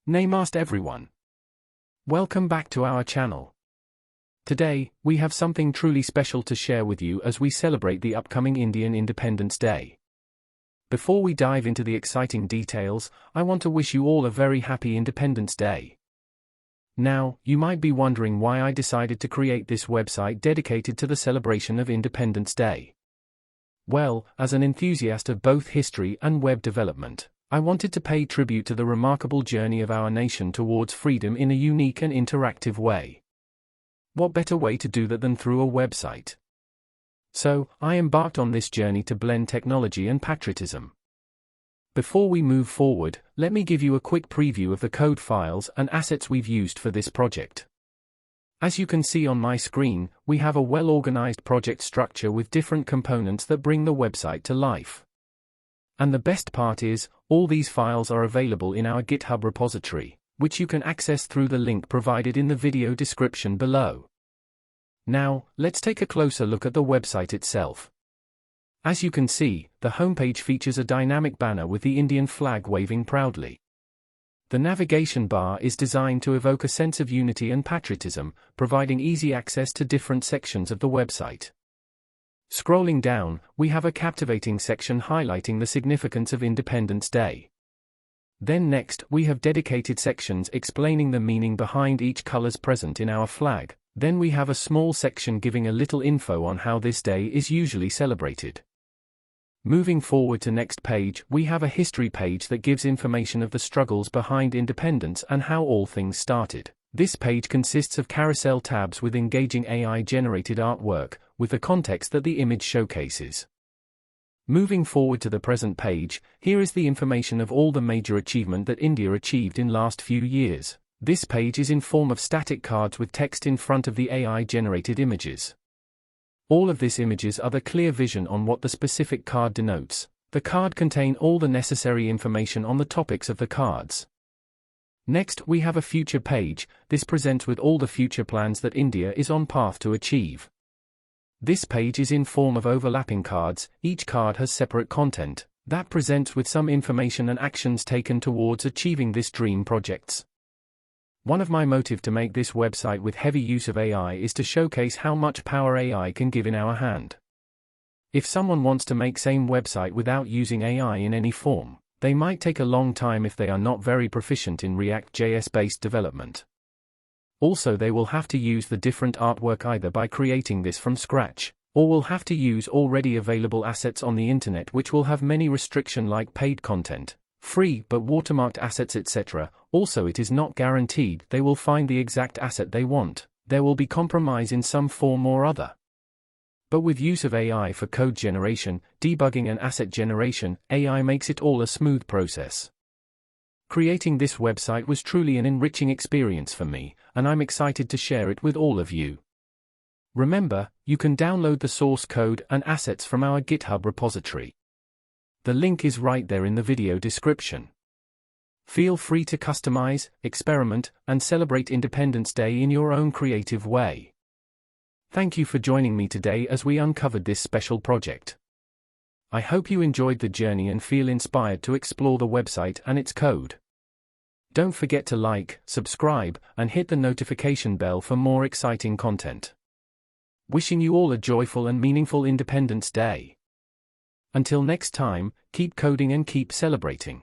Namaste everyone. Welcome back to our channel. Today, we have something truly special to share with you as we celebrate the upcoming Indian Independence Day. Before we dive into the exciting details, I want to wish you all a very happy Independence Day. Now, you might be wondering why I decided to create this website dedicated to the celebration of Independence Day. Well, as an enthusiast of both history and web development, I wanted to pay tribute to the remarkable journey of our nation towards freedom in a unique and interactive way. What better way to do that than through a website? So, I embarked on this journey to blend technology and patriotism. Before we move forward, let me give you a quick preview of the code files and assets we've used for this project. As you can see on my screen, we have a well-organized project structure with different components that bring the website to life. And the best part is, all these files are available in our GitHub repository, which you can access through the link provided in the video description below. Now, let's take a closer look at the website itself. As you can see, the homepage features a dynamic banner with the Indian flag waving proudly. The navigation bar is designed to evoke a sense of unity and patriotism, providing easy access to different sections of the website. Scrolling down, we have a captivating section highlighting the significance of Independence Day. Then next, we have dedicated sections explaining the meaning behind each colors present in our flag. Then we have a small section giving a little info on how this day is usually celebrated. Moving forward to next page, we have a history page that gives information of the struggles behind independence and how all things started. This page consists of carousel tabs with engaging AI-generated artwork, with the context that the image showcases. Moving forward to the present page, here is the information of all the major achievement that India achieved in last few years. This page is in form of static cards with text in front of the AI-generated images. All of these images are the clear vision on what the specific card denotes. The card contain all the necessary information on the topics of the cards. Next, we have a future page. This presents with all the future plans that India is on path to achieve. This page is in form of overlapping cards. Each card has separate content that presents with some information and actions taken towards achieving this dream projects. One of my motive to make this website with heavy use of AI is to showcase how much power AI can give in our hand. If someone wants to make same website without using AI in any form, they might take a long time if they are not very proficient in React.js based development. Also, they will have to use the different artwork either by creating this from scratch, or will have to use already available assets on the internet which will have many restrictions like paid content, free but watermarked assets, etc. Also, it is not guaranteed they will find the exact asset they want. There will be compromise in some form or other. But with use of AI for code generation, debugging and asset generation, AI makes it all a smooth process. Creating this website was truly an enriching experience for me, and I'm excited to share it with all of you. Remember, you can download the source code and assets from our GitHub repository. The link is right there in the video description. Feel free to customize, experiment, and celebrate Independence Day in your own creative way. Thank you for joining me today as we uncovered this special project. I hope you enjoyed the journey and feel inspired to explore the website and its code. Don't forget to like, subscribe, and hit the notification bell for more exciting content. Wishing you all a joyful and meaningful Independence Day. Until next time, keep coding and keep celebrating.